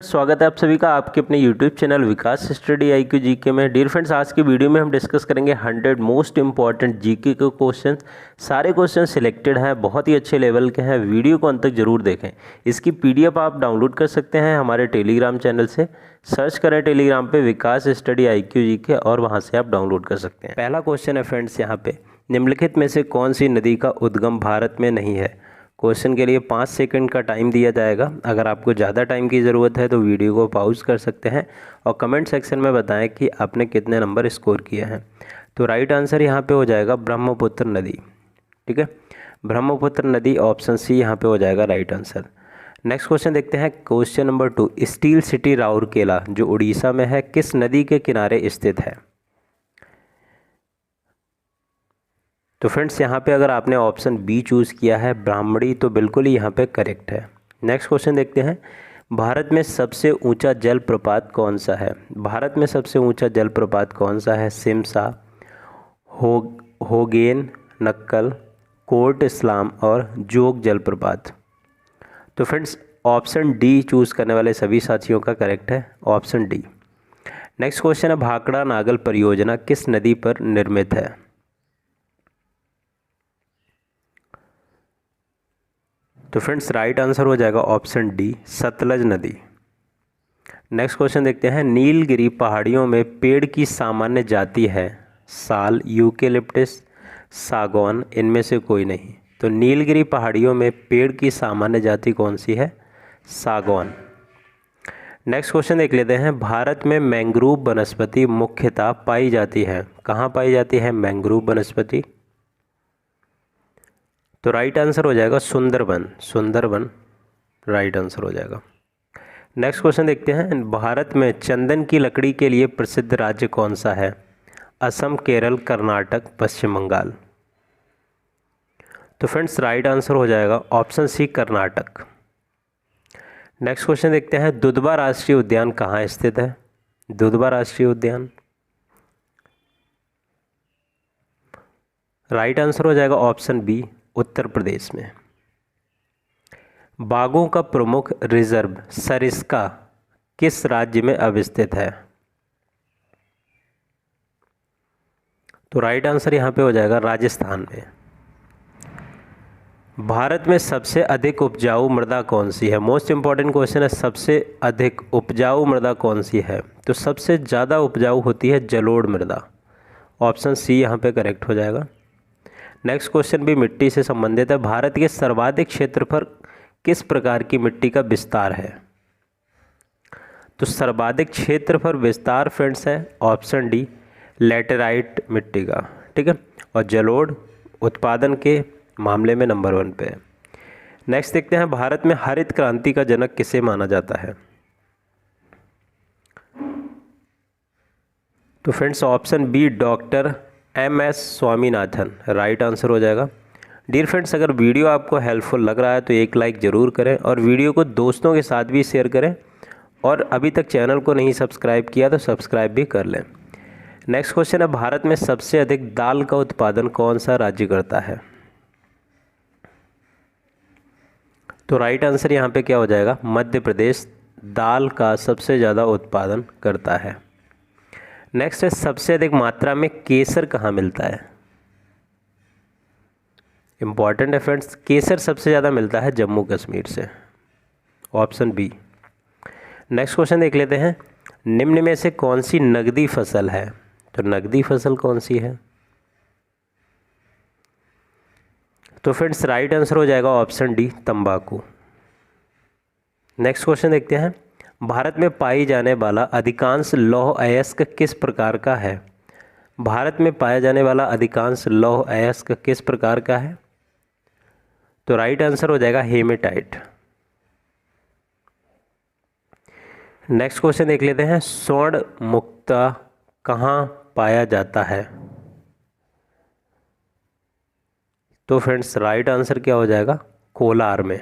स्वागत है आप सभी का आपके अपने YouTube चैनल विकास स्टडी IQ जीके में। डियर फ्रेंड्स, आज की वीडियो में हम डिस्कस करेंगे 100 मोस्ट इंपॉर्टेंट जीके के क्वेश्चन। सारे क्वेश्चन सिलेक्टेड हैं, बहुत ही अच्छे लेवल के हैं। वीडियो को अंत तक जरूर देखें। इसकी PDF आप डाउनलोड कर सकते हैं हमारे टेलीग्राम चैनल से। सर्च करें टेलीग्राम पे विकास स्टडी IQ जीके और वहाँ से आप डाउनलोड कर सकते हैं। पहला क्वेश्चन है फ्रेंड्स, यहाँ पे निम्नलिखित में से कौन सी नदी का उद्गम भारत में नहीं है। क्वेश्चन के लिए 5 सेकंड का टाइम दिया जाएगा। अगर आपको ज़्यादा टाइम की ज़रूरत है तो वीडियो को पॉज कर सकते हैं और कमेंट सेक्शन में बताएं कि आपने कितने नंबर स्कोर किए हैं। तो राइट आंसर यहाँ पे हो जाएगा ब्रह्मपुत्र नदी। ठीक है, ब्रह्मपुत्र नदी, ऑप्शन सी यहाँ पे हो जाएगा राइट आंसर। नेक्स्ट क्वेश्चन देखते हैं, question number 2। Steel city Rourkela जो उड़ीसा में है किस नदी के किनारे स्थित है। तो फ्रेंड्स, यहाँ पे अगर आपने ऑप्शन बी चूज़ किया है ब्राह्मणी, तो बिल्कुल ही यहाँ पे करेक्ट है। नेक्स्ट क्वेश्चन देखते हैं, भारत में सबसे ऊंचा जलप्रपात कौन सा है। भारत में सबसे ऊंचा जलप्रपात कौन सा है। सिमसा, होगेन नक्कल, कोर्ट इस्लाम और जोग जलप्रपात। तो फ्रेंड्स, ऑप्शन डी चूज़ करने वाले सभी साथियों का करेक्ट है, ऑप्शन डी। नेक्स्ट क्वेश्चन है, भाखड़ा नागल परियोजना किस नदी पर निर्मित है। तो फ्रेंड्स, राइट आंसर हो जाएगा ऑप्शन डी, सतलज नदी। नेक्स्ट क्वेश्चन देखते हैं, नीलगिरी पहाड़ियों में पेड़ की सामान्य जाति है साल, यूकेलिप्टस, सागौन, इनमें से कोई नहीं। तो नीलगिरी पहाड़ियों में पेड़ की सामान्य जाति कौन सी है, सागौन। नेक्स्ट क्वेश्चन देख लेते हैं, भारत में मैंग्रोव वनस्पति मुख्यतः पाई जाती है। कहाँ पाई जाती है मैंग्रोव वनस्पति। तो राइट आंसर हो जाएगा सुंदरबन, सुंदरबन राइट आंसर हो जाएगा। नेक्स्ट क्वेश्चन देखते हैं, भारत में चंदन की लकड़ी के लिए प्रसिद्ध राज्य कौन सा है। असम, केरल, कर्नाटक, पश्चिम बंगाल। तो फ्रेंड्स, राइट आंसर हो जाएगा option C, Karnataka. Next question देखते हैं, दुधवा राष्ट्रीय उद्यान कहाँ स्थित है। दुधवा राष्ट्रीय उद्यान, राइट आंसर हो जाएगा ऑप्शन बी, उत्तर प्रदेश में। बाघों का प्रमुख रिजर्व सरिस्का किस राज्य में अवस्थित है। तो राइट आंसर यहाँ पे हो जाएगा राजस्थान में। भारत में सबसे अधिक उपजाऊ मृदा कौन सी है। मोस्ट इंपॉर्टेंट क्वेश्चन है, सबसे अधिक उपजाऊ मृदा कौन सी है। तो सबसे ज़्यादा उपजाऊ होती है जलोढ़ मृदा, ऑप्शन सी यहाँ पे करेक्ट हो जाएगा। नेक्स्ट क्वेश्चन भी मिट्टी से संबंधित है, भारत के सर्वाधिक क्षेत्र पर किस प्रकार की मिट्टी का विस्तार है। तो सर्वाधिक क्षेत्र पर विस्तार फ्रेंड्स है ऑप्शन डी, लैटेराइट मिट्टी का। ठीक है, और जलोढ़ उत्पादन के मामले में नंबर 1 पे है। नेक्स्ट देखते हैं, भारत में हरित क्रांति का जनक किसे माना जाता है। तो friends, option B, doctor MS Swaminathan right answer हो जाएगा। डियर फ्रेंड्स, अगर वीडियो आपको हेल्पफुल लग रहा है तो एक लाइक ज़रूर करें और वीडियो को दोस्तों के साथ भी शेयर करें, और अभी तक चैनल को नहीं सब्सक्राइब किया तो सब्सक्राइब भी कर लें। नेक्स्ट क्वेश्चन है, भारत में सबसे अधिक दाल का उत्पादन कौन सा राज्य करता है। तो राइट आंसर यहाँ पे क्या हो जाएगा, मध्य प्रदेश दाल का सबसे ज़्यादा उत्पादन करता है। नेक्स्ट है, सबसे अधिक मात्रा में केसर कहाँ मिलता है। इंपॉर्टेंट है फ्रेंड्स, केसर सबसे ज़्यादा मिलता है जम्मू कश्मीर से, ऑप्शन बी। नेक्स्ट क्वेश्चन देख लेते हैं, निम्न में से कौन सी नगदी फसल है। तो नगदी फसल कौन सी है। तो फ्रेंड्स, राइट आंसर हो जाएगा ऑप्शन डी, तंबाकू। नेक्स्ट क्वेश्चन देखते हैं, भारत में पाई जाने वाला अधिकांश लौह अयस्क किस प्रकार का है। भारत में पाया जाने वाला अधिकांश लौह अयस्क किस प्रकार का है। तो राइट आंसर हो जाएगा हेमेटाइट। नेक्स्ट क्वेश्चन देख लेते हैं, स्वर्ण मुक्ता कहाँ पाया जाता है। तो फ्रेंड्स, राइट आंसर क्या हो जाएगा, कोलार में,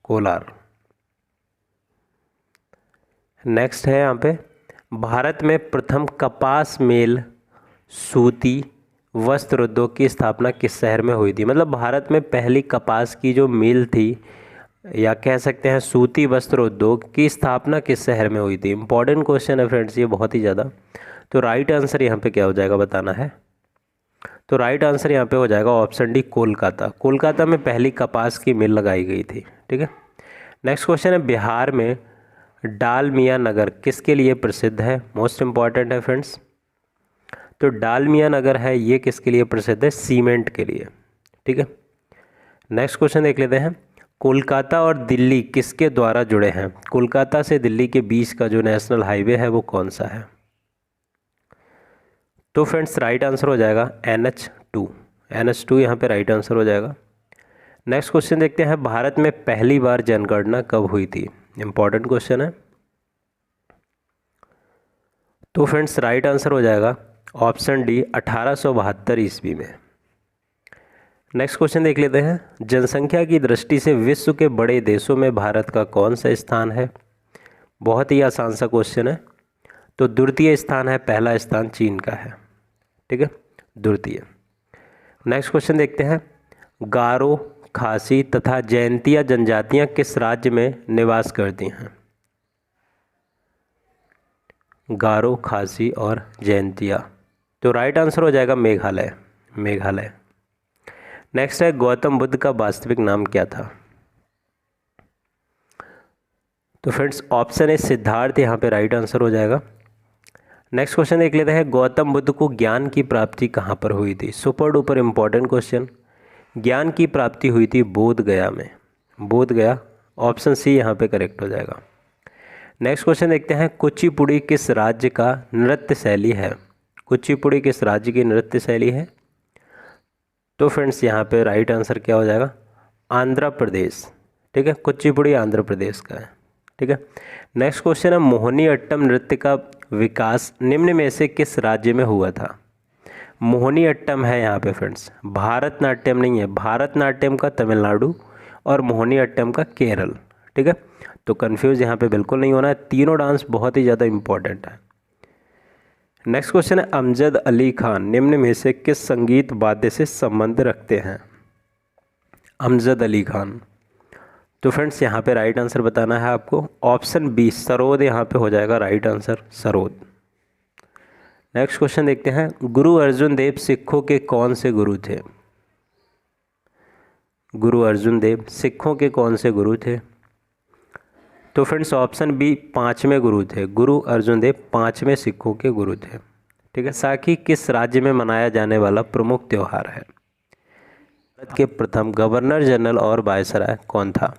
कोलार। नेक्स्ट है यहाँ पे, भारत में प्रथम कपास मेल सूती वस्त्र उद्योग की स्थापना किस शहर में हुई थी। मतलब भारत में पहली कपास की जो मिल थी या कह सकते हैं सूती वस्त्र उद्योग की स्थापना किस शहर में हुई थी। इंपॉर्टेंट क्वेश्चन है फ्रेंड्स ये बहुत ही ज़्यादा। तो राइट आंसर यहाँ पे क्या हो जाएगा बताना है। तो राइट आंसर यहाँ पे हो जाएगा ऑप्शन डी कोलकाता। कोलकाता में पहली कपास की मिल लगाई गई थी। ठीक है, नेक्स्ट क्वेश्चन है बिहार में डालमिया नगर किसके लिए प्रसिद्ध है। मोस्ट इम्पॉर्टेंट है फ्रेंड्स। तो डालमिया नगर है ये किसके लिए प्रसिद्ध है, सीमेंट के लिए। ठीक है, नेक्स्ट क्वेश्चन देख लेते हैं। कोलकाता और दिल्ली किसके द्वारा जुड़े हैं। कोलकाता से दिल्ली के बीच का जो नेशनल हाईवे है वो कौन सा है। तो फ्रेंड्स राइट आंसर हो जाएगा NH2। NH2 यहाँ पे राइट आंसर हो जाएगा। नेक्स्ट क्वेश्चन देखते हैं भारत में पहली बार जनगणना कब हुई थी। इंपॉर्टेंट क्वेश्चन है। तो फ्रेंड्स राइट आंसर हो जाएगा ऑप्शन डी 1872 ईस्वी में। नेक्स्ट क्वेश्चन देख लेते हैं। जनसंख्या की दृष्टि से विश्व के बड़े देशों में भारत का कौन सा स्थान है। बहुत ही आसान सा क्वेश्चन है। तो द्वितीय स्थान है, पहला स्थान चीन का है। ठीक है, द्वितीय। नेक्स्ट क्वेश्चन देखते हैं। गारो, खासी तथा जयंतिया जनजातियां किस राज्य में निवास करती हैं। गारो, खासी और जयंतिया। तो राइट आंसर हो जाएगा मेघालय। मेघालय। नेक्स्ट है गौतम बुद्ध का वास्तविक नाम क्या था। तो फ्रेंड्स ऑप्शन ए सिद्धार्थ यहाँ पे राइट आंसर हो जाएगा। नेक्स्ट क्वेश्चन देख लेते हैं। गौतम बुद्ध को ज्ञान की प्राप्ति कहाँ पर हुई थी। Super duper important question. ज्ञान की प्राप्ति हुई थी बोध गया में। बोध गया, ऑप्शन सी यहाँ पे करेक्ट हो जाएगा। नेक्स्ट क्वेश्चन देखते हैं। कुचिपुड़ी किस राज्य का नृत्य शैली है। कुचिपुड़ी किस राज्य की नृत्य शैली है। तो फ्रेंड्स यहाँ पे राइट आंसर क्या हो जाएगा, आंध्र प्रदेश। ठीक है, कुचिपुड़ी आंध्र प्रदेश का है। ठीक है, नेक्स्ट क्वेश्चन है। मोहिनी अट्टम नृत्य का विकास निम्न में से किस राज्य में हुआ था। मोहिनी अट्टम है यहाँ पे फ्रेंड्स, भारतनाट्यम नहीं है। भारतनाट्यम का तमिलनाडु और मोहिनी अट्टम का केरल। ठीक है, तो कंफ्यूज यहाँ पे बिल्कुल नहीं होना है। तीनों डांस बहुत ही ज़्यादा इंपॉर्टेंट है। नेक्स्ट क्वेश्चन है। अमजद अली खान निम्न में से किस संगीत वाद्य से संबंध रखते हैं। अमजद अली खान। तो फ्रेंड्स यहाँ पे राइट आंसर बताना है आपको। ऑप्शन बी सरोद यहाँ पे हो जाएगा right answer, sarod. Next question देखते हैं। गुरु अर्जुन देव सिखों के कौन से गुरु थे। गुरु अर्जुन देव सिखों के कौन से गुरु थे। तो फ्रेंड्स ऑप्शन बी पांचवें गुरु थे। गुरु अर्जुन देव पांचवें सिखों के गुरु थे। ठीक है, साकी किस राज्य में मनाया जाने वाला प्रमुख त्यौहार है। भारत के प्रथम गवर्नर जनरल और वायसराय कौन था।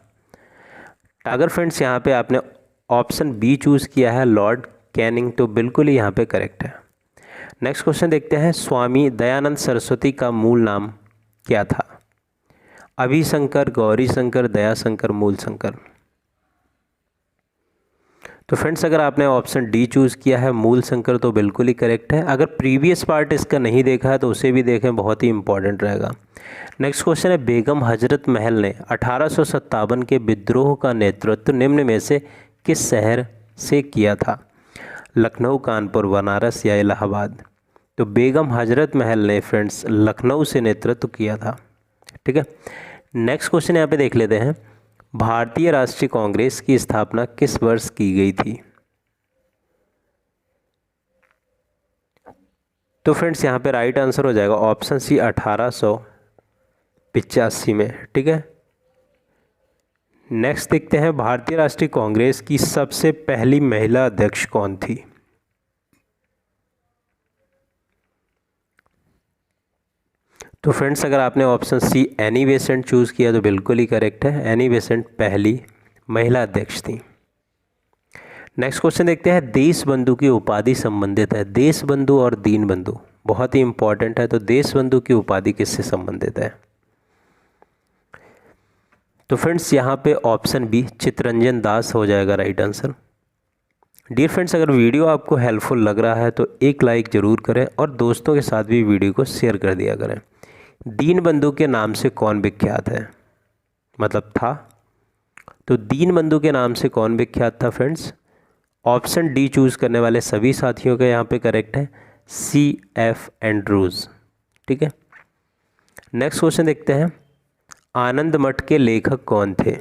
अगर फ्रेंड्स यहाँ पे आपने ऑप्शन बी चूज़ किया है लॉर्ड कैनिंग, तो बिल्कुल ही यहाँ पे करेक्ट है। नेक्स्ट क्वेश्चन देखते हैं। स्वामी दयानंद सरस्वती का मूल नाम क्या था। अभिशंकर, गौरी शंकर, दयाशंकर, मूल शंकर। तो फ्रेंड्स अगर आपने ऑप्शन डी चूज़ किया है मूल शंकर, तो बिल्कुल ही करेक्ट है। अगर प्रीवियस पार्ट इसका नहीं देखा है तो उसे भी देखें, बहुत ही इंपॉर्टेंट रहेगा। नेक्स्ट क्वेश्चन है। बेगम हजरत महल ने 1857 के विद्रोह का नेतृत्व निम्न में से किस शहर से किया था। लखनऊ, कानपुर, बनारस या इलाहाबाद। तो बेगम हजरत महल ने फ्रेंड्स लखनऊ से नेतृत्व किया था। ठीक है, नेक्स्ट क्वेश्चन यहाँ पे देख लेते हैं। भारतीय राष्ट्रीय कांग्रेस की स्थापना किस वर्ष की गई थी। तो फ्रेंड्स यहाँ पे राइट आंसर हो जाएगा ऑप्शन सी 1885 में। ठीक है, नेक्स्ट देखते हैं। भारतीय राष्ट्रीय कांग्रेस की सबसे पहली महिला अध्यक्ष कौन थी। तो फ्रेंड्स अगर आपने option see Annie Besant choose किया तो बिल्कुल ही करेक्ट है। एनी बेसेंट पहली महिला अध्यक्ष थी। नेक्स्ट क्वेश्चन देखते हैं। देश बंधु की उपाधि संबंधित है। देश बंधु और दीन बंधु बहुत ही इंपॉर्टेंट है। तो देश बंधु की उपाधि किससे संबंधित है। तो फ्रेंड्स यहाँ पे ऑप्शन बी चित्तरंजन दास हो जाएगा राइट आंसर। डियर फ्रेंड्स अगर वीडियो आपको हेल्पफुल लग रहा है तो एक लाइक ज़रूर करें और दोस्तों के साथ भी वीडियो को शेयर कर दिया करें। दीन बंधु के नाम से कौन विख्यात है, मतलब था। तो दीन बंधु के नाम से कौन विख्यात था फ्रेंड्स। ऑप्शन डी चूज़ करने वाले सभी साथियों का यहाँ पे करेक्ट है, C.F. एंड्रूज। ठीक है, नेक्स्ट क्वेश्चन देखते हैं। आनंद मठ के लेखक कौन थे।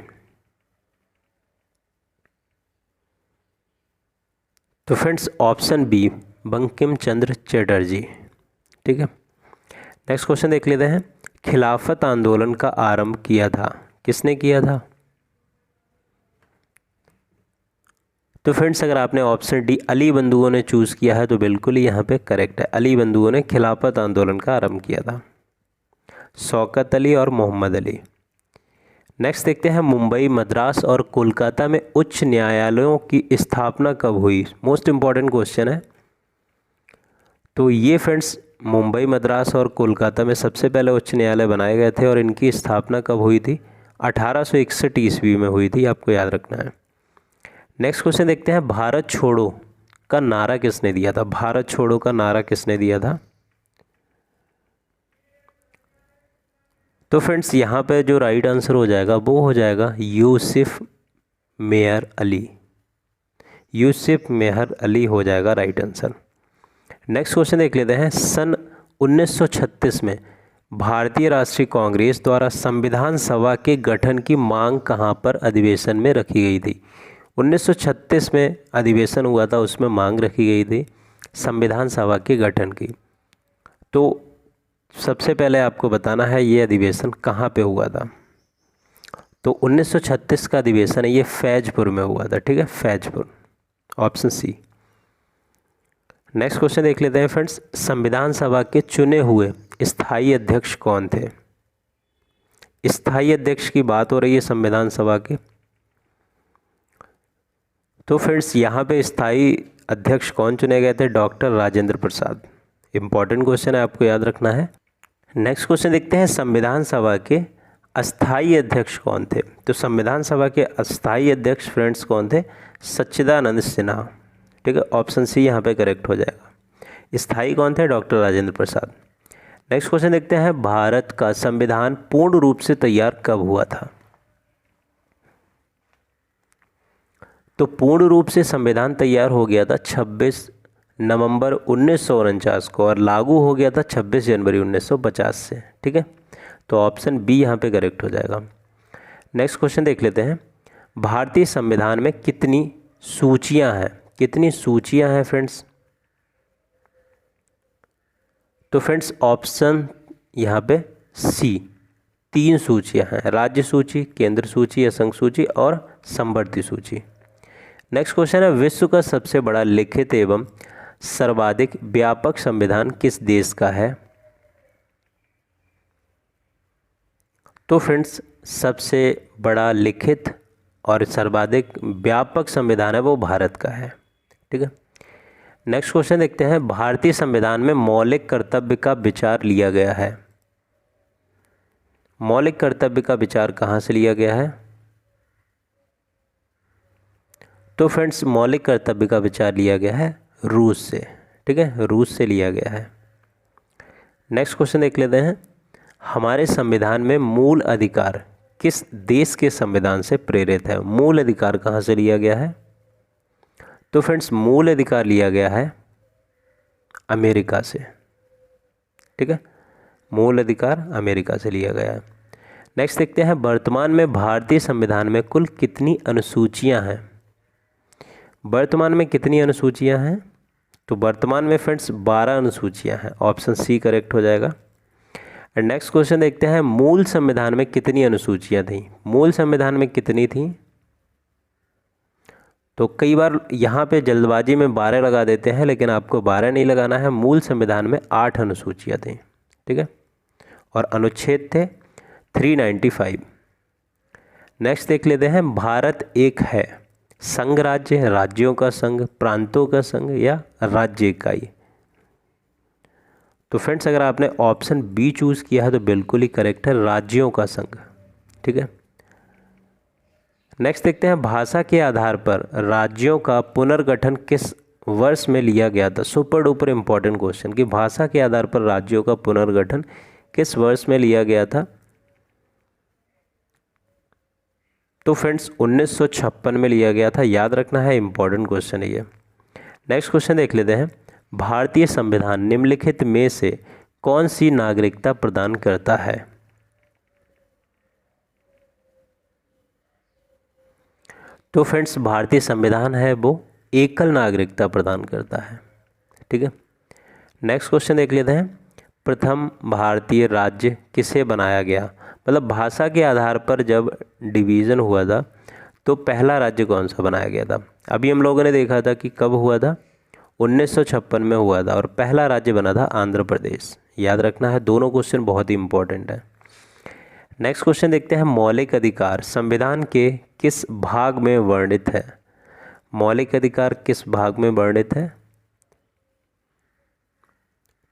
तो friends option B Bankim Chandra Chatterjee. ठीक है, नेक्स्ट क्वेश्चन देख लेते हैं। खिलाफत आंदोलन का आरंभ किया था, किसने किया था? तो फ्रेंड्स अगर आपने ऑप्शन डी अली बंधुओं ने चूज़ किया है तो बिल्कुल ही यहाँ पे करेक्ट है। अली बंधुओं ने खिलाफत आंदोलन का आरंभ किया था, शौकत अली और मोहम्मद अली। नेक्स्ट देखते हैं, मुंबई, मद्रास और कोलकाता में उच्च न्यायालयों की स्थापना कब हुई? मोस्ट इम्पॉर्टेंट क्वेश्चन है। तो ये फ्रेंड्स मुंबई, मद्रास और कोलकाता में सबसे पहले उच्च न्यायालय बनाए गए थे और इनकी स्थापना कब हुई थी? 1861 ईस्वी में हुई थी, आपको याद रखना है। नेक्स्ट क्वेश्चन देखते हैं, भारत छोड़ो का नारा किसने दिया था? भारत छोड़ो का नारा किसने दिया था? तो फ्रेंड्स यहाँ पे जो राइट आंसर हो जाएगा वो हो जाएगा यूसुफ मेहर अली। यूसुफ मेहर अली हो जाएगा राइट आंसर। नेक्स्ट क्वेश्चन देख लेते हैं, सन 1936 में भारतीय राष्ट्रीय कांग्रेस द्वारा संविधान सभा के गठन की मांग कहाँ पर अधिवेशन में रखी गई थी? 1936 में अधिवेशन हुआ था, उसमें मांग रखी गई थी संविधान सभा के गठन की। तो सबसे पहले आपको बताना है ये अधिवेशन कहाँ पे हुआ था। तो 1936 का अधिवेशन है ये फैजपुर में हुआ था। ठीक है, Faizpur, option C. Next question देख लेते हैं फ्रेंड्स, संविधान सभा के चुने हुए स्थायी अध्यक्ष कौन थे? स्थायी अध्यक्ष की बात हो रही है संविधान सभा के। तो फ्रेंड्स यहाँ पे स्थायी अध्यक्ष कौन चुने गए थे? Doctor Rajendra Prasad. Important question है, आपको याद रखना है। नेक्स्ट क्वेश्चन देखते हैं, संविधान सभा के अस्थायी अध्यक्ष कौन थे? तो संविधान सभा के अस्थायी अध्यक्ष फ्रेंड्स कौन थे? सच्चिदानंद सिन्हा। ठीक है, ऑप्शन सी यहाँ पे करेक्ट हो जाएगा। स्थायी कौन थे? Doctor Rajendra Prasad. Next question देखते हैं, भारत का संविधान पूर्ण रूप से तैयार कब हुआ था? तो पूर्ण रूप से संविधान तैयार हो गया था 26 नवंबर 1949 को और लागू हो गया था 26 जनवरी 1950 से। ठीक है, तो ऑप्शन बी यहाँ पे करेक्ट हो जाएगा। नेक्स्ट क्वेश्चन देख लेते हैं, भारतीय संविधान में कितनी सूचियां हैं? कितनी सूचियां हैं फ्रेंड्स? तो फ्रेंड्स ऑप्शन यहाँ पे सी, 3 सूचियां हैं, राज्य सूची, केंद्र सूची, असंघ सूची और समवर्ती सूची। नेक्स्ट क्वेश्चन है, विश्व का सबसे बड़ा लिखित एवं सर्वाधिक व्यापक संविधान किस देश का है? तो फ्रेंड्स सबसे बड़ा लिखित और सर्वाधिक व्यापक संविधान है वो भारत का है। ठीक है, नेक्स्ट क्वेश्चन देखते हैं, भारतीय संविधान में मौलिक कर्तव्य का विचार लिया गया है। मौलिक कर्तव्य का विचार कहाँ से लिया गया है? तो फ्रेंड्स मौलिक कर्तव्य का विचार लिया गया है रूस से। ठीक है, रूस से लिया गया है। नेक्स्ट क्वेश्चन देख लेते हैं, हमारे संविधान में मूल अधिकार किस देश के संविधान से प्रेरित है? मूल अधिकार कहाँ से लिया गया है? तो फ्रेंड्स मूल अधिकार लिया गया है अमेरिका से। ठीक है, मूल अधिकार अमेरिका से लिया गया है। नेक्स्ट देखते हैं, वर्तमान में भारतीय संविधान में कुल कितनी अनुसूचियां हैं? वर्तमान में कितनी अनुसूचियां हैं? तो वर्तमान में फ्रेंड्स 12 अनुसूचियां हैं, ऑप्शन सी करेक्ट हो जाएगा। एंड नेक्स्ट क्वेश्चन देखते हैं, मूल संविधान में कितनी अनुसूचियां थी? मूल संविधान में कितनी थी? तो कई बार यहाँ पे जल्दबाजी में 12 लगा देते हैं, लेकिन आपको 12 नहीं लगाना है। मूल संविधान में 8 अनुसूचियाँ थी। ठीक है, और अनुच्छेद थे 395। नेक्स्ट देख लेते हैं, भारत एक है, संघ राज्य, राज्यों का संघ, प्रांतों का संघ या राज्य इकाई? तो फ्रेंड्स अगर आपने ऑप्शन बी चूज़ किया है तो बिल्कुल ही करेक्ट है, राज्यों का संघ। ठीक है, नेक्स्ट देखते हैं, भाषा के आधार पर राज्यों का पुनर्गठन किस वर्ष में लिया गया था? सुपर डुपर इंपॉर्टेंट क्वेश्चन कि भाषा के आधार पर राज्यों का पुनर्गठन किस वर्ष में लिया गया था? तो फ्रेंड्स 1956 में लिया गया था, याद रखना है, इंपॉर्टेंट क्वेश्चन है ये। नेक्स्ट क्वेश्चन देख लेते हैं, भारतीय संविधान निम्नलिखित में से कौन सी नागरिकता प्रदान करता है? तो फ्रेंड्स भारतीय संविधान है वो एकल नागरिकता प्रदान करता है। ठीक है, नेक्स्ट क्वेश्चन देख लेते हैं। प्रथम भारतीय राज्य किसे बनाया गया? मतलब भाषा के आधार पर जब डिवीज़न हुआ था तो पहला राज्य कौन सा बनाया गया था? अभी हम लोगों ने देखा था कि कब हुआ था, 1956 में हुआ था, और पहला राज्य बना था आंध्र प्रदेश। याद रखना है, दोनों क्वेश्चन बहुत ही इंपॉर्टेंट है। नेक्स्ट क्वेश्चन देखते हैं। मौलिक अधिकार संविधान के किस भाग में वर्णित है? मौलिक अधिकार किस भाग में वर्णित है?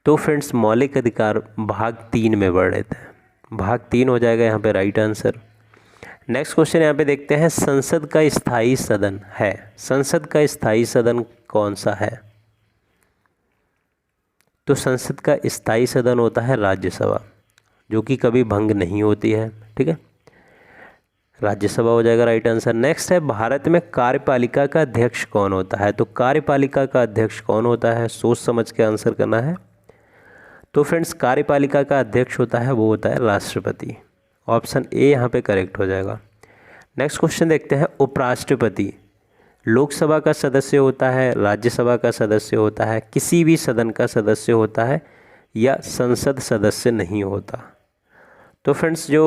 तो फ्रेंड्स मौलिक अधिकार भाग 3 में वर्णित है। भाग 3 हो जाएगा यहाँ पे राइट आंसर। नेक्स्ट क्वेश्चन यहाँ पे देखते हैं। संसद का स्थायी सदन है, संसद का स्थायी सदन कौन सा है? तो संसद का स्थायी सदन होता है राज्यसभा, जो कि कभी भंग नहीं होती है। ठीक है, राज्यसभा हो जाएगा राइट आंसर। नेक्स्ट है, भारत में कार्यपालिका का अध्यक्ष कौन होता है? तो कार्यपालिका का अध्यक्ष कौन होता है? सोच समझ के आंसर करना है। तो फ्रेंड्स कार्यपालिका का अध्यक्ष होता है, वो होता है राष्ट्रपति। ऑप्शन ए यहाँ पे करेक्ट हो जाएगा। नेक्स्ट क्वेश्चन देखते हैं। उपराष्ट्रपति लोकसभा का सदस्य होता है, राज्यसभा का सदस्य होता है, किसी भी सदन का सदस्य होता है, या संसद सदस्य नहीं होता? तो फ्रेंड्स जो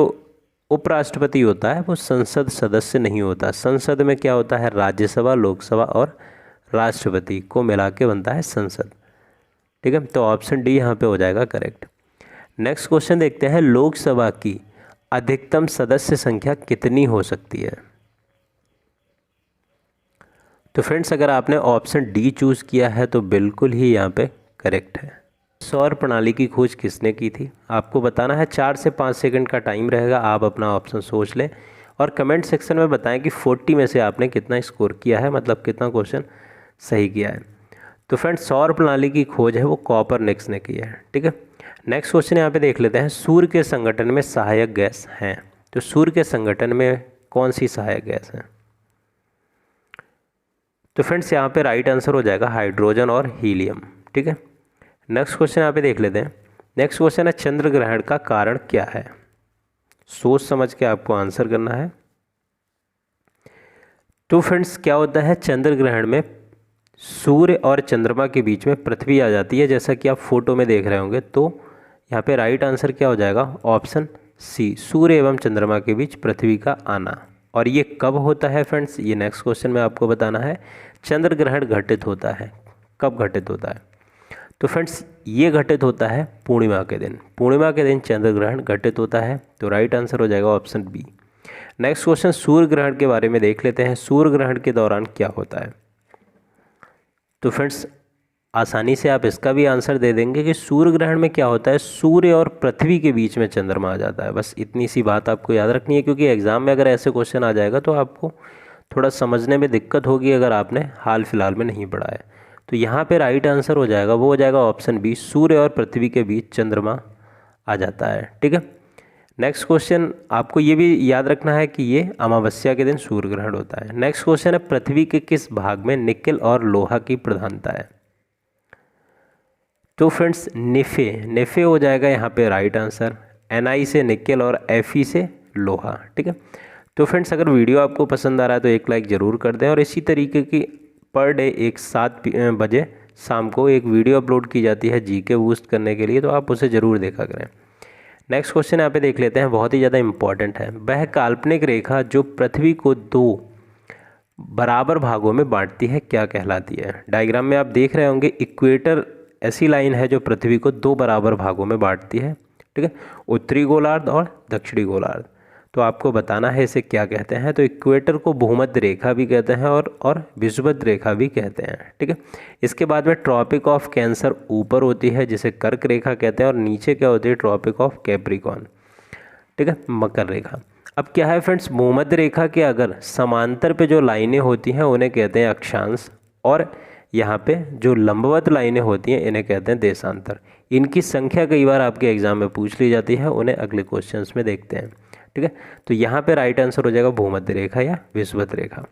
उपराष्ट्रपति होता है वो संसद सदस्य नहीं होता। संसद में क्या होता है? राज्यसभा, लोकसभा और राष्ट्रपति को मिला के बनता है संसद। ठीक है, तो ऑप्शन डी यहाँ पे हो जाएगा करेक्ट। नेक्स्ट क्वेश्चन देखते हैं। लोकसभा की अधिकतम सदस्य संख्या कितनी हो सकती है? तो फ्रेंड्स अगर आपने ऑप्शन डी चूज़ किया है तो बिल्कुल ही यहाँ पे करेक्ट है। सौर प्रणाली की खोज किसने की थी? आपको बताना है। 4 से 5 सेकंड का टाइम रहेगा, आप अपना ऑप्शन सोच लें और कमेंट सेक्शन में बताएं कि 40 में से आपने कितना स्कोर किया है, मतलब कितना क्वेश्चन सही किया है। तो फ्रेंड्स सौर प्रणाली की खोज है वो कॉपरनिकस ने की है। ठीक है, नेक्स्ट क्वेश्चन यहाँ पे देख लेते हैं। सूर्य के संगठन में सहायक गैस हैं, तो सूर्य के संगठन में कौन सी सहायक गैस है? तो फ्रेंड्स यहाँ पे राइट आंसर हो जाएगा हाइड्रोजन और हीलियम। ठीक है, नेक्स्ट क्वेश्चन यहाँ पे देख लेते हैं। नेक्स्ट क्वेश्चन है। चंद्र ग्रहण का कारण क्या है? सोच समझ के आपको आंसर करना है। तो फ्रेंड्स क्या होता है, चंद्र ग्रहण में सूर्य और चंद्रमा के बीच में पृथ्वी आ जाती है, जैसा कि आप फोटो में देख रहे होंगे। तो यहाँ पे राइट आंसर क्या हो जाएगा? ऑप्शन सी, सूर्य एवं चंद्रमा के बीच पृथ्वी का आना। और ये कब होता है फ्रेंड्स? ये नेक्स्ट क्वेश्चन में आपको बताना है। चंद्र ग्रहण घटित होता है, कब घटित होता है? तो फ्रेंड्स ये घटित होता है पूर्णिमा के दिन। पूर्णिमा के दिन चंद्र ग्रहण घटित होता है, तो राइट आंसर हो जाएगा ऑप्शन बी। नेक्स्ट क्वेश्चन सूर्य ग्रहण के बारे में देख लेते हैं। सूर्य ग्रहण के दौरान क्या होता है? तो फ्रेंड्स आसानी से आप इसका भी आंसर दे देंगे कि सूर्य ग्रहण में क्या होता है, सूर्य और पृथ्वी के बीच में चंद्रमा आ जाता है। बस इतनी सी बात आपको याद रखनी है, क्योंकि एग्ज़ाम में अगर ऐसे क्वेश्चन आ जाएगा तो आपको थोड़ा समझने में दिक्कत होगी अगर आपने हाल फिलहाल में नहीं पढ़ा है। तो यहाँ पे राइट आंसर हो जाएगा, वो हो जाएगा ऑप्शन बी, सूर्य और पृथ्वी के बीच चंद्रमा आ जाता है। ठीक है, नेक्स्ट क्वेश्चन आपको ये भी याद रखना है कि ये अमावस्या के दिन सूर्य ग्रहण होता है। नेक्स्ट क्वेश्चन है। पृथ्वी के किस भाग में निकेल और लोहा की प्रधानता है? तो फ्रेंड्स नेफे हो जाएगा यहाँ पे राइट आंसर। Ni से निकेल और Fe से लोहा। ठीक है, तो फ्रेंड्स अगर वीडियो आपको पसंद आ रहा है तो एक लाइक ज़रूर कर दें, और इसी तरीके की पर डे 7 बजे शाम को एक वीडियो अपलोड की जाती है जीके बूस्ट करने के लिए, तो आप उसे ज़रूर देखा करें। नेक्स्ट क्वेश्चन यहाँ पे देख लेते हैं, बहुत ही ज़्यादा इंपॉर्टेंट है। वह काल्पनिक रेखा जो पृथ्वी को 2 बराबर भागों में बांटती है क्या कहलाती है? डायग्राम में आप देख रहे होंगे इक्वेटर ऐसी लाइन है जो पृथ्वी को 2 बराबर भागों में बांटती है। ठीक है, उत्तरी गोलार्ध और दक्षिणी गोलार्ध। तो आपको बताना है इसे क्या कहते हैं। तो इक्वेटर को भूमध्य रेखा भी कहते हैं और विषुवत रेखा भी कहते हैं। ठीक है, इसके बाद में ट्रॉपिक ऑफ कैंसर ऊपर होती है जिसे कर्क रेखा कहते हैं, और नीचे क्या होती है? Tropic of Capricorn. ठीक है, मकर रेखा। अब क्या है फ्रेंड्स, भूमध्य रेखा के अगर समांतर पे जो लाइनें होती हैं उन्हें कहते हैं अक्षांश, और यहाँ पे जो लंबवत लाइनें होती हैं इन्हें कहते हैं देशांतर। इनकी संख्या कई बार आपके एग्जाम में पूछ ली जाती है, उन्हें अगले क्वेश्चंस में देखते हैं। ठीक है, तो यहाँ पे राइट आंसर हो जाएगा भूमध्य रेखा या विषुवत रेखा।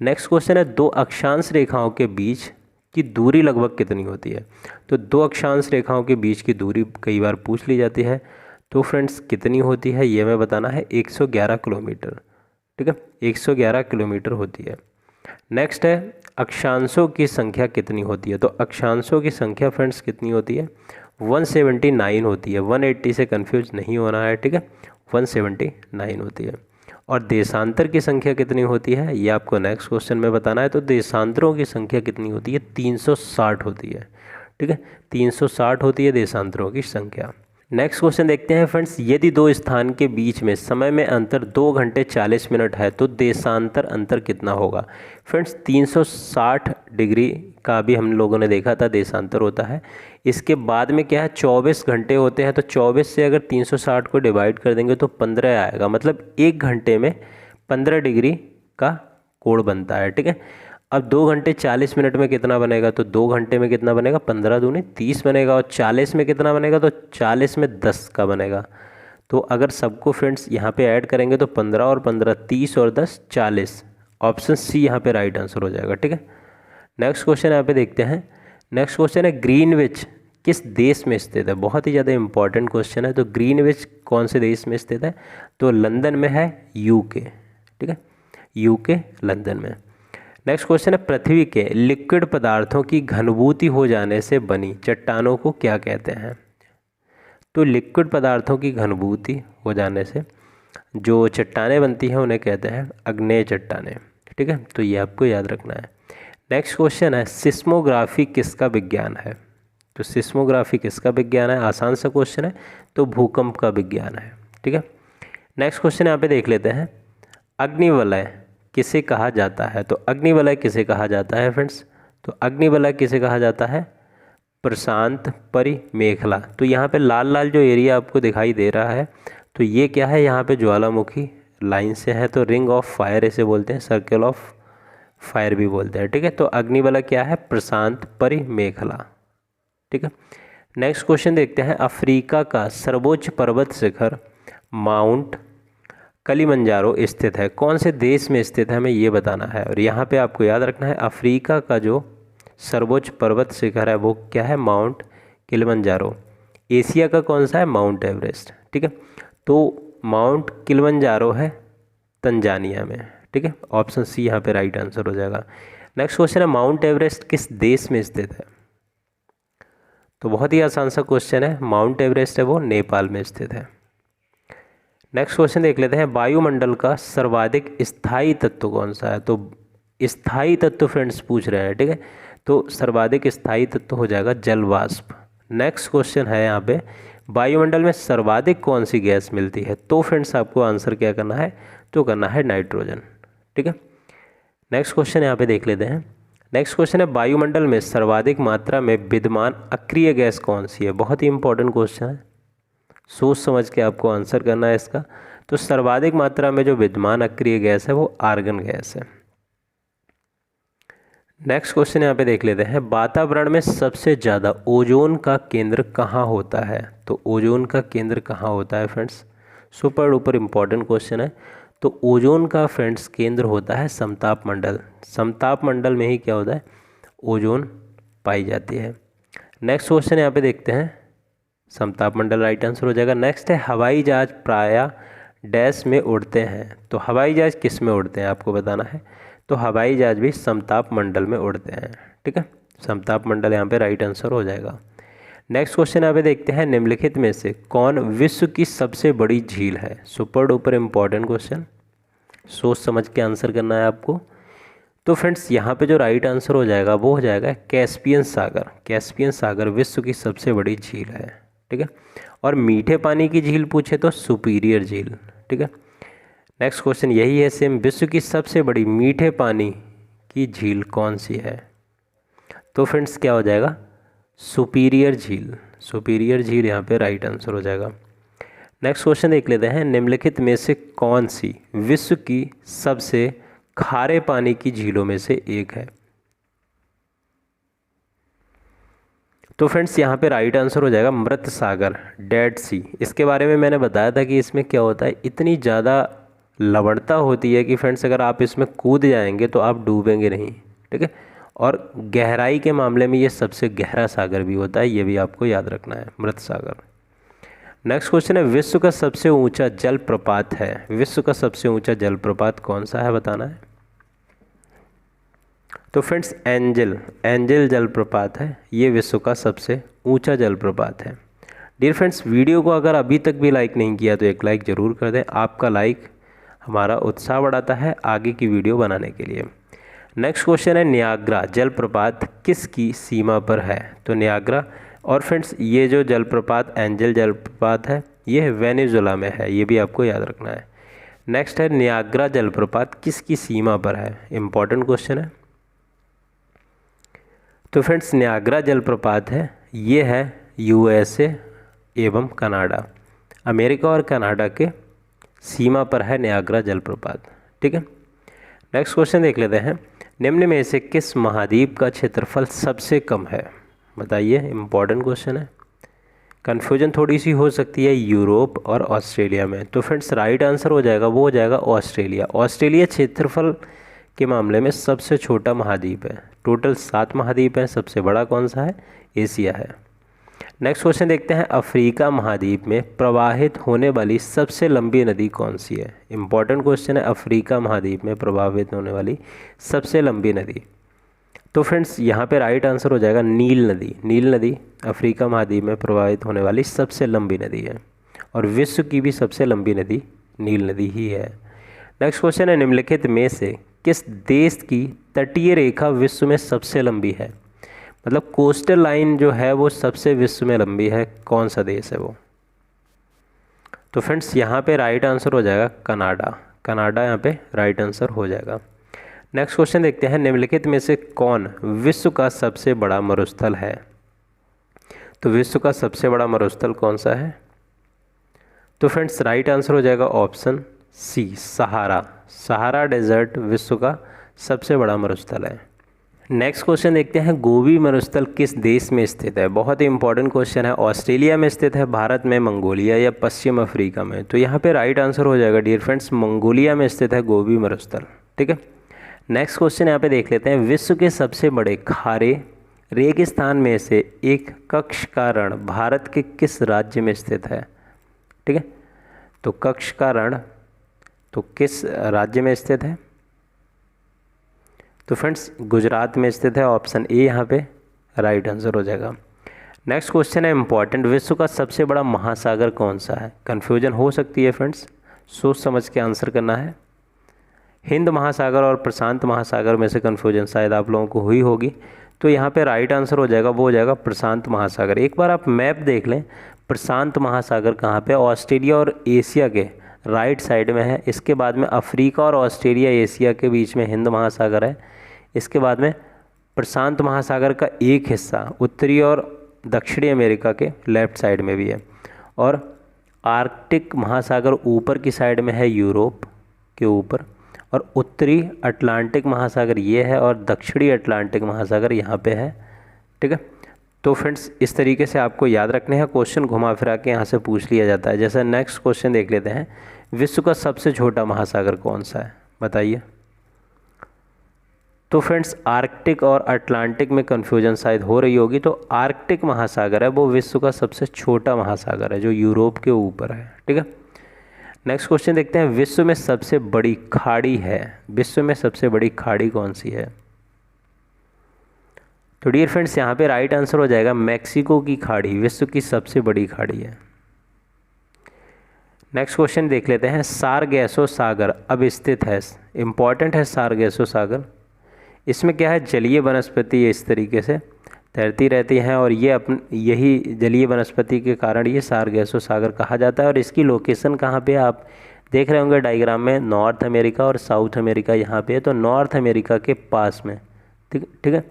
नेक्स्ट क्वेश्चन है। 2 अक्षांश रेखाओं के बीच की दूरी लगभग कितनी होती है? तो 2 अक्षांश रेखाओं के बीच की दूरी कई बार पूछ ली जाती है, तो फ्रेंड्स कितनी होती है ये मैं बताना है। 111 किलोमीटर। ठीक है, 111 किलोमीटर होती है। नेक्स्ट है। अक्षांशों की संख्या कितनी होती है? तो अक्षांशों की संख्या फ्रेंड्स कितनी होती है? 179 होती है। 180 से कंफ्यूज नहीं होना है, ठीक है। 179 होती है। और देशांतर की संख्या कितनी होती है ये आपको नेक्स्ट क्वेश्चन में बताना है। तो देशांतरों की संख्या कितनी होती है? 360 होती है, ठीक है। 360 होती है देशांतरों की संख्या। नेक्स्ट क्वेश्चन देखते हैं फ्रेंड्स, यदि दो स्थान के बीच में समय में अंतर 2 घंटे 40 मिनट है तो देशांतर अंतर कितना होगा? फ्रेंड्स 360 डिग्री का भी हम लोगों ने देखा था देशांतर होता है। इसके बाद में क्या है, 24 घंटे होते हैं। तो 24 से अगर 360 को डिवाइड कर देंगे तो 15 आएगा, मतलब 1 घंटे में 15 डिग्री का कोण बनता है, ठीक है। अब 2 घंटे 40 मिनट में कितना बनेगा? तो 2 घंटे में कितना बनेगा? 15 दूनी 30 बनेगा। और 40 में कितना बनेगा? तो 40 में 10 का बनेगा। तो अगर सबको फ्रेंड्स यहाँ पे ऐड करेंगे तो 15 और 15 30 और 10 40। ऑप्शन सी यहाँ पे राइट आंसर हो जाएगा, ठीक है। नेक्स्ट क्वेश्चन यहाँ पे देखते हैं। नेक्स्ट क्वेश्चन है, ग्रीनविच किस देश में स्थित है? बहुत ही ज़्यादा इंपॉर्टेंट क्वेश्चन है। तो ग्रीनविच कौन से देश में स्थित है? तो लंदन में है, यूके, ठीक है। यूके लंदन में। नेक्स्ट क्वेश्चन है, पृथ्वी के लिक्विड पदार्थों की घनीभूति हो जाने से बनी चट्टानों को क्या कहते हैं? तो लिक्विड पदार्थों की घनीभूति हो जाने से जो चट्टानें बनती हैं उन्हें कहते हैं आग्नेय चट्टानें, ठीक है। तो ये आपको याद रखना है। नेक्स्ट क्वेश्चन है, सिस्मोग्राफी किसका विज्ञान है? तो सिस्मोग्राफी किसका विज्ञान है? आसान सा क्वेश्चन है। तो भूकंप का विज्ञान है, ठीक है। नेक्स्ट क्वेश्चन यहाँ पे देख लेते हैं, अग्निवलय किसे कहा जाता है? तो अग्निवलय किसे कहा जाता है फ्रेंड्स? तो अग्निवलय किसे कहा जाता है? प्रशांत परिमेखला। तो यहाँ पे लाल लाल जो एरिया आपको दिखाई दे रहा है तो ये क्या है? यहाँ पे ज्वालामुखी लाइन से है, तो रिंग ऑफ फायर इसे बोलते हैं, सर्कल ऑफ फायर भी बोलते हैं, ठीक है। तो अग्निवलय क्या है? प्रशांत परिमेखला, ठीक है। नेक्स्ट क्वेश्चन देखते हैं, अफ्रीका का सर्वोच्च पर्वत शिखर माउंट किलिमंजारो स्थित है, कौन से देश में स्थित है हमें ये बताना है। और यहाँ पे आपको याद रखना है, अफ्रीका का जो सर्वोच्च पर्वत शिखर है वो क्या है? Mount Kilimanjaro. एशिया का कौन सा है? माउंट एवरेस्ट, ठीक है। तो माउंट किलिमंजारो है तंजानिया में, ठीक है। ऑप्शन सी यहाँ पे राइट आंसर हो जाएगा। नेक्स्ट क्वेश्चन है, माउंट एवरेस्ट किस देश में स्थित है? तो बहुत ही आसान सा क्वेश्चन है, माउंट एवरेस्ट है वो नेपाल में स्थित है। नेक्स्ट क्वेश्चन देख लेते हैं, वायुमंडल का सर्वाधिक स्थायी तत्व कौन सा है? तो स्थायी तत्व फ्रेंड्स पूछ रहे हैं, ठीक है। तो सर्वाधिक स्थायी तत्व हो जाएगा जल वाष्प। नेक्स्ट क्वेश्चन है यहाँ पे, वायुमंडल में सर्वाधिक कौन सी गैस मिलती है? तो फ्रेंड्स आपको आंसर क्या करना है? तो करना है नाइट्रोजन, ठीक है। नेक्स्ट क्वेश्चन यहाँ पे देख लेते हैं। नेक्स्ट क्वेश्चन है, वायुमंडल में सर्वाधिक मात्रा में विद्यमान अक्रिय गैस कौन सी है? बहुत ही इंपॉर्टेंट क्वेश्चन है, सोच समझ के आपको आंसर करना है इसका। तो सर्वाधिक मात्रा में जो विद्यमान अक्रिय गैस है वो आर्गन गैस है। नेक्स्ट क्वेश्चन यहाँ पे देख लेते हैं, वातावरण में सबसे ज़्यादा ओजोन का केंद्र कहाँ होता है? तो ओजोन का केंद्र कहाँ होता है friends? Super duper important question है। तो ओजोन का फ्रेंड्स केंद्र होता है समताप मंडल। समताप मंडल में ही क्या होता है? ओजोन पाई जाती है। नेक्स्ट क्वेश्चन यहाँ पे देखते हैं, समताप मंडल राइट आंसर हो जाएगा। नेक्स्ट है, हवाई जहाज प्रायः डैश में उड़ते हैं। तो हवाई जहाज किस में उड़ते हैं आपको बताना है। तो हवाई जहाज भी समताप मंडल में उड़ते हैं, ठीक है। समताप मंडल यहाँ पे राइट आंसर हो जाएगा। नेक्स्ट क्वेश्चन यहाँ पे देखते हैं, निम्नलिखित में से कौन विश्व की सबसे बड़ी झील है? सुपर डुपर इम्पॉर्टेंट क्वेश्चन, सोच समझ के आंसर करना है आपको। तो फ्रेंड्स यहाँ पे जो राइट आंसर हो जाएगा वो हो जाएगा कैस्पियन सागर। कैस्पियन सागर विश्व की सबसे बड़ी झील है, ठीक है। और मीठे पानी की झील पूछे तो सुपीरियर झील, ठीक है। नेक्स्ट क्वेश्चन यही है सेम, विश्व की सबसे बड़ी मीठे पानी की झील कौन सी है? तो फ्रेंड्स क्या हो जाएगा? सुपीरियर झील। सुपीरियर झील यहाँ पे राइट आंसर हो जाएगा। नेक्स्ट क्वेश्चन देख लेते हैं, निम्नलिखित में से कौन सी विश्व की सबसे खारे पानी की झीलों में से एक है? तो फ्रेंड्स यहाँ पे राइट आंसर हो जाएगा मृत सागर, डेड सी। इसके बारे में मैंने बताया था कि इसमें क्या होता है, इतनी ज़्यादा लवणता होती है कि फ्रेंड्स अगर आप इसमें कूद जाएंगे तो आप डूबेंगे नहीं, ठीक है। और गहराई के मामले में ये सबसे गहरा सागर भी होता है, ये भी आपको याद रखना है, मृत सागर। नेक्स्ट क्वेश्चन है, विश्व का सबसे ऊंचा जलप्रपात है। विश्व का सबसे ऊंचा जलप्रपात कौन सा है बताना है। तो फ्रेंड्स एंजल जलप्रपात है, ये विश्व का सबसे ऊंचा जलप्रपात है। डियर फ्रेंड्स, वीडियो को अगर अभी तक भी लाइक नहीं किया तो एक लाइक ज़रूर कर दें। आपका लाइक हमारा उत्साह बढ़ाता है आगे की वीडियो बनाने के लिए। नेक्स्ट क्वेश्चन है, नियाग्रा जलप्रपात किसकी सीमा पर है? तो नियाग्रा, और फ्रेंड्स ये जो जलप्रपात एंजल जलप्रपात है ये वेनेजुएला में है, ये भी आपको याद रखना है। नेक्स्ट है, नियाग्रा जलप्रपात किसकी सीमा पर है? इंपॉर्टेंट क्वेश्चन है। तो फ्रेंड्स नियाग्रा जलप्रपात है, ये है यूएसए एवं कनाडा, अमेरिका और कनाडा के सीमा पर है नियाग्रा जलप्रपात। ठीक है, नेक्स्ट क्वेश्चन देख लेते हैं, निम्न में से किस महाद्वीप का क्षेत्रफल सबसे कम है? बताइए, इंपॉर्टेंट क्वेश्चन है। कन्फ्यूजन थोड़ी सी हो सकती है यूरोप और ऑस्ट्रेलिया में, तो फ्रेंड्स राइट आंसर हो जाएगा, वो हो जाएगा ऑस्ट्रेलिया। ऑस्ट्रेलिया क्षेत्रफल के मामले में सबसे छोटा महाद्वीप है। टोटल 7 महाद्वीप हैं, सबसे बड़ा कौन सा है? एशिया है। नेक्स्ट क्वेश्चन देखते हैं, अफ्रीका महाद्वीप में प्रवाहित होने वाली सबसे लंबी नदी कौन सी है? इंपॉर्टेंट क्वेश्चन है, अफ्रीका महाद्वीप में प्रवाहित होने वाली सबसे लंबी नदी। तो फ्रेंड्स यहाँ पे राइट आंसर हो जाएगा नील नदी। नील नदी अफ्रीका महाद्वीप में प्रवाहित होने वाली सबसे लंबी नदी है, और विश्व की भी सबसे लंबी नदी नील नदी ही है। नेक्स्ट क्वेश्चन है, निम्नलिखित में से किस देश की तटीय रेखा विश्व में सबसे लंबी है? मतलब कोस्टल लाइन जो है वो सबसे विश्व में लंबी है, कौन सा देश है वो? तो फ्रेंड्स यहाँ पे राइट आंसर हो जाएगा कनाडा। कनाडा यहाँ पे राइट आंसर हो जाएगा। नेक्स्ट क्वेश्चन देखते हैं, निम्नलिखित में से कौन विश्व का सबसे बड़ा मरुस्थल है? तो विश्व का सबसे बड़ा मरुस्थल कौन सा है? तो फ्रेंड्स राइट आंसर हो जाएगा ऑप्शन सी, सहारा। सहारा डेजर्ट विश्व का सबसे बड़ा मरुस्थल है। नेक्स्ट क्वेश्चन देखते हैं, गोबी मरुस्थल किस देश में स्थित है? बहुत ही इंपॉर्टेंट क्वेश्चन है। ऑस्ट्रेलिया में स्थित है, भारत में, मंगोलिया या पश्चिम अफ्रीका में? तो यहाँ पे राइट आंसर हो जाएगा डियर फ्रेंड्स, मंगोलिया में स्थित है गोबी मरुस्थल। ठीक है, नेक्स्ट क्वेश्चन यहाँ पे देख लेते हैं, विश्व के सबसे बड़े खारे रेगिस्तान में से एक कच्छ का रण भारत के किस राज्य में स्थित है? ठीक है, तो कच्छ का रण तो किस राज्य में स्थित है? तो फ्रेंड्स गुजरात में स्थित है, ऑप्शन ए यहाँ पे राइट आंसर हो जाएगा। नेक्स्ट क्वेश्चन है इंपॉर्टेंट, विश्व का सबसे बड़ा महासागर कौन सा है? कन्फ्यूजन हो सकती है फ्रेंड्स, सोच समझ के आंसर करना है। हिंद महासागर और प्रशांत महासागर में से कन्फ्यूजन शायद आप लोगों को हुई होगी, तो यहाँ पे राइट आंसर हो जाएगा, वो हो जाएगा प्रशांत महासागर। एक बार आप मैप देख लें, प्रशांत महासागर कहाँ पे? ऑस्ट्रेलिया और एशिया के राइट साइड में है। इसके बाद में अफ्रीका और ऑस्ट्रेलिया एशिया के बीच में हिंद महासागर है। इसके बाद में प्रशांत महासागर का एक हिस्सा उत्तरी और दक्षिणी अमेरिका के लेफ्ट साइड में भी है, और आर्कटिक महासागर ऊपर की साइड में है यूरोप के ऊपर, और उत्तरी अटलांटिक महासागर ये है, और दक्षिणी अटलांटिक महासागर यहाँ पे है। ठीक है, तो फ्रेंड्स इस तरीके से आपको याद रखने हैं, क्वेश्चन घुमा फिरा के यहाँ से पूछ लिया जाता है। जैसे नेक्स्ट क्वेश्चन देख लेते हैं, विश्व का सबसे छोटा महासागर कौन सा है? बताइए। तो फ्रेंड्स आर्कटिक और अटलांटिक में कन्फ्यूजन शायद हो रही होगी, तो आर्कटिक महासागर है वो विश्व का सबसे छोटा महासागर है जो यूरोप के ऊपर है। ठीक है, नेक्स्ट क्वेश्चन देखते हैं, विश्व में सबसे बड़ी खाड़ी है, विश्व में सबसे बड़ी खाड़ी कौन सी है? तो डियर फ्रेंड्स यहाँ पे राइट आंसर हो जाएगा मैक्सिको की खाड़ी विश्व की सबसे बड़ी खाड़ी है। नेक्स्ट क्वेश्चन देख लेते हैं, सारगैसो सागर अब स्थित है, इंपॉर्टेंट है सारगैसो सागर। इसमें क्या है, जलीय वनस्पति इस तरीके से तैरती रहती हैं, और ये यही जलीय वनस्पति के कारण ये सारगैसो सागर कहा जाता है। और इसकी लोकेशन कहाँ पे आप देख रहे होंगे डायग्राम में, नॉर्थ अमेरिका और साउथ अमेरिका यहाँ पे है, तो नॉर्थ अमेरिका के पास में। ठीक है,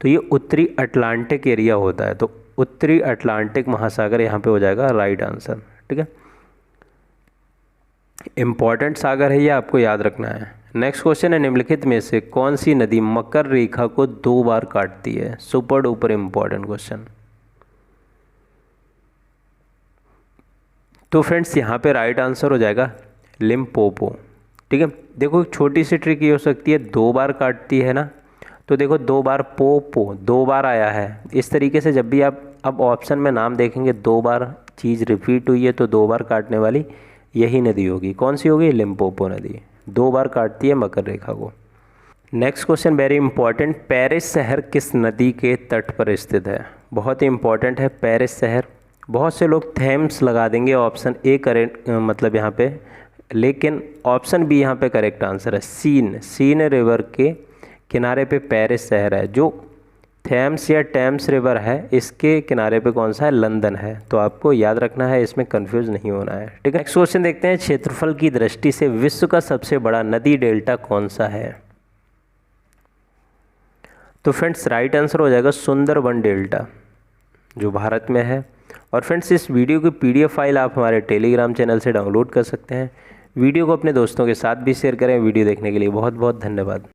तो ये उत्तरी अटलांटिक एरिया होता है, तो उत्तरी अटलांटिक महासागर यहाँ पे हो जाएगा राइट आंसर। ठीक है, इम्पॉर्टेंट सागर है, ये आपको याद रखना है। नेक्स्ट क्वेश्चन है, निम्नलिखित में से कौन सी नदी मकर रेखा को 2 बार काटती है? Super duper important question. तो फ्रेंड्स यहाँ पे राइट आंसर हो जाएगा लिम्पोपो। ठीक है, देखो छोटी सी ट्रिक ये हो सकती है, 2 बार काटती है ना, तो देखो 2 बार पोपो 2 बार आया है। इस तरीके से जब भी आप अब ऑप्शन में नाम देखेंगे 2 बार चीज़ रिपीट हुई है, तो 2 बार काटने वाली यही नदी होगी। कौन सी होगी? लिम्पोपो नदी 2 बार काटती है मकर रेखा को। Next question very important, Paris शहर किस नदी के तट पर स्थित है? बहुत ही इंपॉर्टेंट है पेरिस शहर। बहुत से लोग थेम्स लगा देंगे, ऑप्शन ए करेक्ट मतलब यहाँ पे, लेकिन ऑप्शन बी यहाँ पे करेक्ट आंसर है। सीन रिवर के किनारे पे पेरिस शहर है। जो थेम्स या टेम्स रिवर है इसके किनारे पे कौन सा है? लंदन है। तो आपको याद रखना है, इसमें कंफ्यूज नहीं होना है, ठीक है। नेक्स्ट क्वेश्चन देखते हैं, क्षेत्रफल की दृष्टि से विश्व का सबसे बड़ा नदी डेल्टा कौन सा है? तो फ्रेंड्स राइट आंसर हो जाएगा सुंदरबन डेल्टा, जो भारत में है। और फ्रेंड्स इस वीडियो की PDF फाइल आप हमारे टेलीग्राम चैनल से डाउनलोड कर सकते हैं। वीडियो को अपने दोस्तों के साथ भी शेयर करें। वीडियो देखने के लिए बहुत बहुत धन्यवाद।